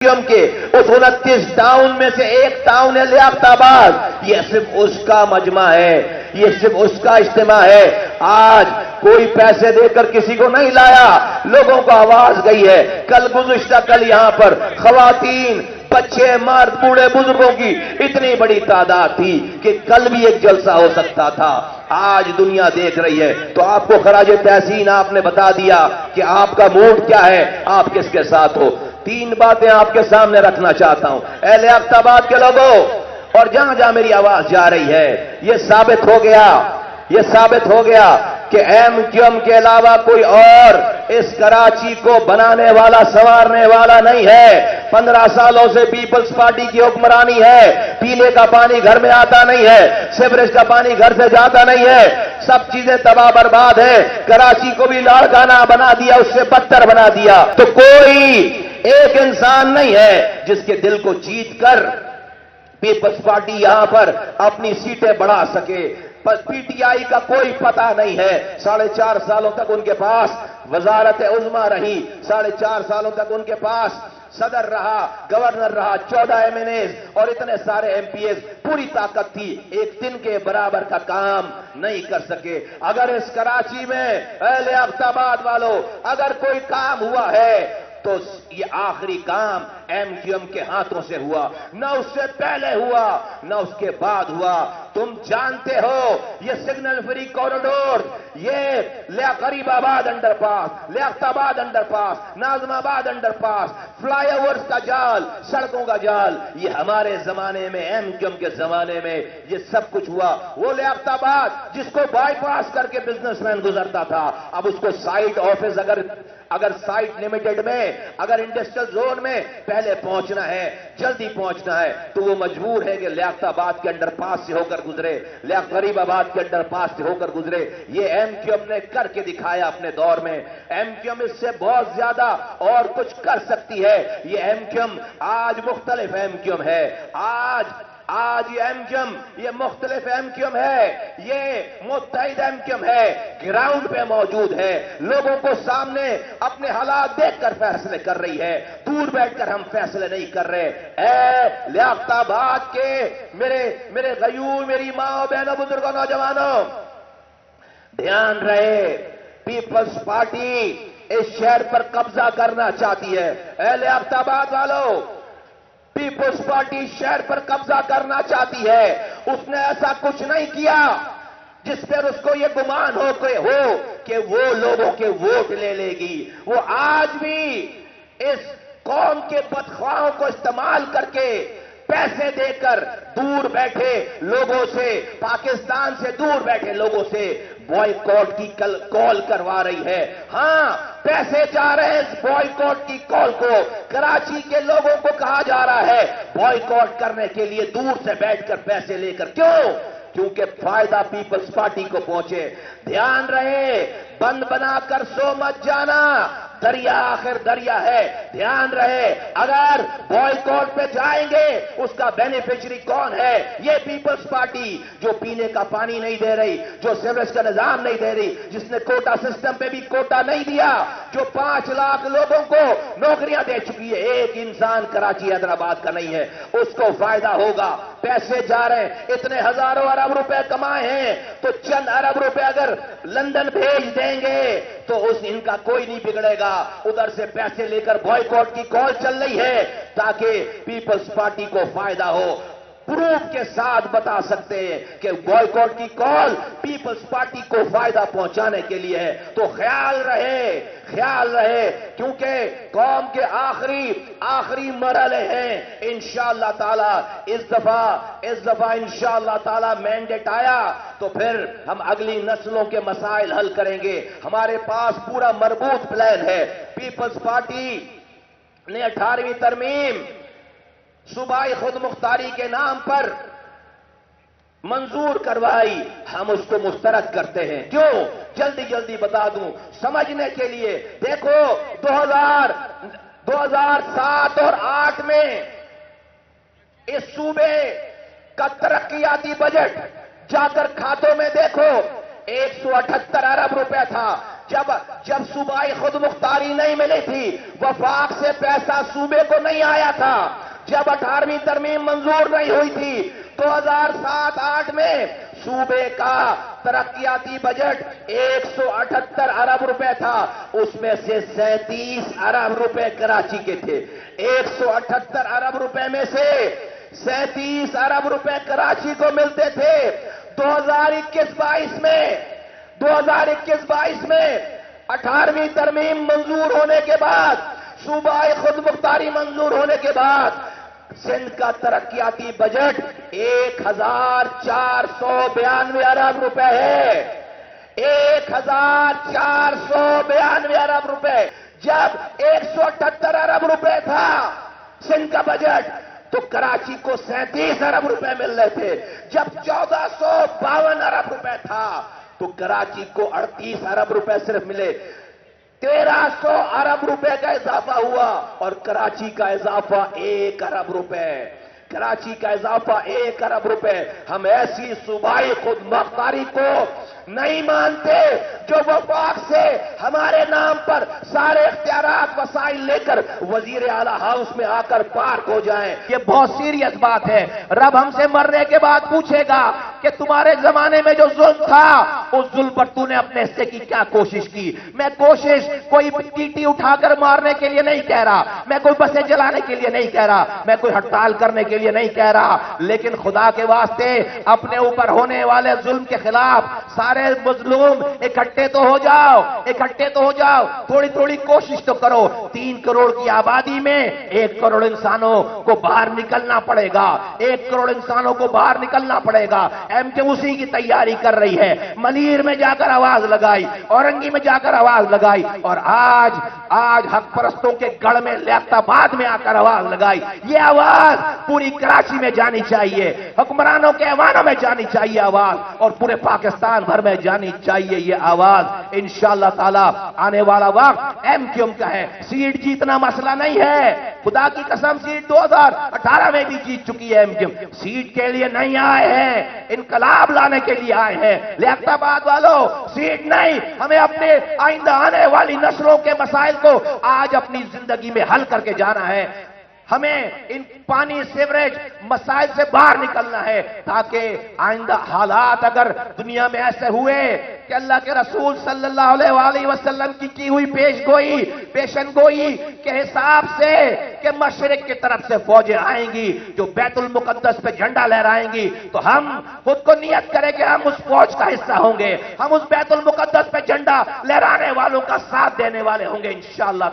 کے اس 29 ٹاؤن میں سے ایک ٹاؤن ہے لیاقت آباد. یہ صرف اس کا مجمع ہے, یہ صرف اس کا اجتماع ہے. آج کوئی پیسے دے کر کسی کو نہیں لایا, لوگوں کو آواز گئی ہے. گزشتہ کل یہاں پر خواتین, بچے, مرد, بوڑھے, بزرگوں کی اتنی بڑی تعداد تھی کہ کل بھی ایک جلسہ ہو سکتا تھا. آج دنیا دیکھ رہی ہے, تو آپ کو خراج تحسین آپ نے بتا دیا کہ آپ کا موڈ کیا ہے, آپ کس کے ساتھ ہو. 3 باتیں آپ کے سامنے رکھنا چاہتا ہوں اہل لیاقت آباد کے لوگوں, اور جہاں جہاں میری آواز جا رہی ہے. یہ ثابت ہو گیا کہ ایم کیو ایم کے علاوہ کوئی اور اس کراچی کو بنانے والا, سنوارنے والا نہیں ہے. 15 سالوں سے پیپلز پارٹی کی حکمرانی ہے. پینے کا پانی گھر میں آتا نہیں ہے, سیوریج کا پانی گھر سے جاتا نہیں ہے, سب چیزیں تباہ برباد ہے. کراچی کو بھی لاڑکانہ بنا دیا, اس سے بدتر بنا دیا. تو کوئی ایک انسان نہیں ہے جس کے دل کو جیت کر پیپلز پارٹی یہاں پر اپنی سیٹیں بڑھا سکے. پی ٹی آئی کا کوئی پتہ نہیں ہے. 4.5 سالوں تک ان کے پاس وزارت عظمیٰ رہی, 4.5 سالوں تک ان کے پاس صدر رہا, گورنر رہا, 14 ایم این ایز اور اتنے سارے ایم پی ایز. پوری طاقت تھی, ایک دن کے برابر کا کام نہیں کر سکے. اگر اس کراچی میں اہل لیاقت آباد والوں اگر کوئی کام ہوا ہے تو یہ آخری کام ایم کیو ایم کے ہاتھوں سے ہوا, نہ اس سے پہلے ہوا نہ اس کے بعد ہوا. تم جانتے ہو یہ سگنل فری کوریڈور, یہ غریب آباد انڈر پاس, لیاقت آباد انڈر پاس, ناظم آباد انڈر پاس, فلائی اوورز کا جال, سڑکوں کا جال, یہ ہمارے زمانے میں, ایم کیو ایم کے زمانے میں یہ سب کچھ ہوا. وہ لیاقت آباد جس کو بائی پاس کر کے بزنس مین گزرتا تھا, اب اس کو سائٹ آفس اگر سائٹ لمیٹڈ میں, اگر انڈسٹریل زون میں پہلے پہنچنا ہے, جلدی پہنچنا ہے, تو وہ مجبور ہے کہ لیاقت آباد کے انڈر پاس سے ہو کر گزرے, غریب آباد کے انڈر پاس سے ہو کر گزرے. یہ ایم کیو ایم نے کر کے دکھایا اپنے دور میں. ایم کیو ایم اس سے بہت زیادہ اور کچھ کر سکتی ہے. یہ ایم کیو ایم آج مختلف ایم کیو ایم ہے. آج یہ ایم کیو ایم, یہ مختلف ایم کیو ایم ہے, یہ متحد ایم کیو ایم ہے, گراؤنڈ پہ موجود ہے, لوگوں کو سامنے اپنے حالات دیکھ کر فیصلے کر رہی ہے. دور بیٹھ کر ہم فیصلے نہیں کر رہے. اے لیاقت آباد کے میرے غیور, میری ماں, بہنوں, بزرگوں, نوجوانوں, دھیان رہے, پیپلز پارٹی اس شہر پر قبضہ کرنا چاہتی ہے. اے لیاقت آباد والوں, پیپلز پارٹی شہر پر قبضہ کرنا چاہتی ہے. اس نے ایسا کچھ نہیں کیا جس پر اس کو یہ گمان ہو کہ وہ لوگوں کے ووٹ لے لے گی. وہ آج بھی اس قوم کے بدخواہوں کو استعمال کر کے پیسے دے کر دور بیٹھے لوگوں سے, پاکستان سے دور بیٹھے لوگوں سے بوائے کاٹ کی کال کروا رہی ہے. ہاں, پیسے جا رہے ہیں اس بوائے کاٹ کی کال کو. کراچی کے لوگوں کو کہا جا رہا ہے بوائے کاٹ کرنے کے لیے دور سے بیٹھ کر پیسے لے کر. کیوں؟ کیونکہ فائدہ پیپلز پارٹی کو پہنچے. دھیان رہے, بند بنا کر سو مت جانا, دریا آخر دریا ہے. دھیان رہے, اگر بوائے کاٹ پہ جائیں گے اس کا بینیفیشری کون ہے؟ یہ پیپلز پارٹی جو پینے کا پانی نہیں دے رہی, جو سیوریج کا نظام نہیں دے رہی, جس نے کوٹا سسٹم پہ بھی کوٹا نہیں دیا, جو 5 لاکھ لوگوں کو نوکریاں دے چکی ہے. ایک انسان کراچی حیدرآباد کا نہیں ہے, اس کو فائدہ ہوگا. پیسے جا رہے ہیں, اتنے ہزاروں ارب روپے کمائے ہیں, تو چند ارب روپے اگر لندن بھیج دیں گے تو ان کا کوئی نہیں بگڑے گا. ادھر سے پیسے لے کر بوائے کاٹ کی کال چل رہی ہے تاکہ پیپلز پارٹی کو فائدہ ہو. پروف کے ساتھ بتا سکتے ہیں کہ بوائے کاٹ کی کال پیپلز پارٹی کو فائدہ پہنچانے کے لیے ہے. تو خیال رہے کیونکہ قوم کے آخری مرحلے ہیں. انشاءاللہ تعالی اس دفعہ انشاءاللہ تعالی مینڈیٹ آیا تو پھر ہم اگلی نسلوں کے مسائل حل کریں گے. ہمارے پاس پورا مربوط پلان ہے. پیپلز پارٹی نے 18ویں ترمیم صوبائی خود مختاری کے نام پر منظور کروائی. ہم اس کو مسترد کرتے ہیں. کیوں؟ جلدی بتا دوں سمجھنے کے لیے. دیکھو 2007 اور 2008 میں اس صوبے کا ترقیاتی بجٹ جا کر کھاتوں میں دیکھو 178 ارب روپے تھا. جب صوبائی خود مختاری نہیں ملی تھی، وفاق سے پیسہ صوبے کو نہیں آیا تھا، جب 18ویں ترمیم منظور نہیں ہوئی تھی، 2007-8 میں صوبے کا ترقیاتی بجٹ 178 ارب روپے تھا، اس میں سے 37 ارب روپے کراچی کے تھے۔ 178 ارب روپے میں سے 37 ارب روپے کراچی کو ملتے تھے۔ 2021-22 میں 18ویں ترمیم منظور ہونے کے بعد، صوبائی خود مختاری منظور ہونے کے بعد، سندھ کا ترقیاتی بجٹ 1492 ارب روپے ہے۔ 1492 ارب روپے۔ جب 178 ارب روپے تھا سندھ کا بجٹ، تو کراچی کو 37 ارب روپے مل رہے تھے۔ جب 1452 ارب روپے تھا تو کراچی کو 38 ارب روپے صرف ملے۔ 1300 ارب روپے کا اضافہ ہوا، اور کراچی کا اضافہ 1 ارب روپے۔ کراچی کا اضافہ 1 ارب روپے۔ ہم ایسی صوبائی خود مختاری کو نہیں مانتے جو وفاق سے ہمارے نام پر سارے اختیارات وسائل لے کر وزیر اعلی ہاؤس میں آ کر پارک ہو جائیں۔ یہ بہت سیریس بات ہے۔ رب ہم سے مرنے کے بعد پوچھے گا کہ تمہارے زمانے میں جو ظلم تھا، اس ظلم پر تو نے اپنے حصے کی کیا کوشش کی؟ میں کوشش کوئی ٹیٹی اٹھا کر مارنے کے لیے نہیں کہہ رہا، میں کوئی بسیں جلانے کے لیے نہیں کہہ رہا، میں کوئی ہڑتال کرنے کے لیے نہیں کہہ رہا، لیکن خدا کے واسطے اپنے اوپر ہونے والے ظلم کے خلاف سارے مظلوم اکٹھے تو ہو جاؤ، تھوڑی تھوڑی کوشش تو کرو۔ 3 کروڑ کی آبادی میں 1 کروڑ انسانوں کو باہر نکلنا پڑے گا، 1 کروڑ انسانوں کو باہر نکلنا پڑے گا۔ ایم کیو اسی کی تیاری کر رہی ہے۔ منیر میں جا کر آواز لگائی، اورنگی میں جا کر آواز لگائی، اور آج حق پرستوں کے گڑھ میں لیاقت آباد میں آ کر آواز لگائی۔ یہ آواز پوری کراچی میں جانی چاہیے، حکمرانوں کے ایوانوں میں جانی چاہیے آواز، اور پورے پاکستان بھر میں جانی چاہیے یہ آواز۔ انشاءاللہ تعالی آنے والا وقت ایم کیو ایم کا ہے۔ سیٹ جیتنا مسئلہ نہیں ہے، خدا کی قسم سیٹ 2018 میں بھی جیت چکی ہے ایم کیو ایم۔ سیٹ کے لیے نہیں آئے ہیں، انقلاب لانے کے لیے آئے ہیں۔ لیاقت آباد والوں، سیٹ نہیں، ہمیں اپنے آئندہ آنے والی نسلوں کے مسائل کو آج اپنی زندگی میں حل کر کے جانا ہے۔ ہمیں ان پانی سیوریج مسائل سے باہر نکلنا ہے، تاکہ آئندہ حالات اگر دنیا میں ایسے ہوئے کہ اللہ کے رسول صلی اللہ علیہ وسلم کی ہوئی پیشن گوئی کے حساب سے کہ مشرق کی طرف سے فوجیں آئیں گی جو بیت المقدس پہ جھنڈا لہرائیں گی، تو ہم خود کو نیت کریں کہ ہم اس فوج کا حصہ ہوں گے، ہم اس بیت المقدس پہ جھنڈا لہرانے والوں کا ساتھ دینے والے ہوں گے انشاءاللہ۔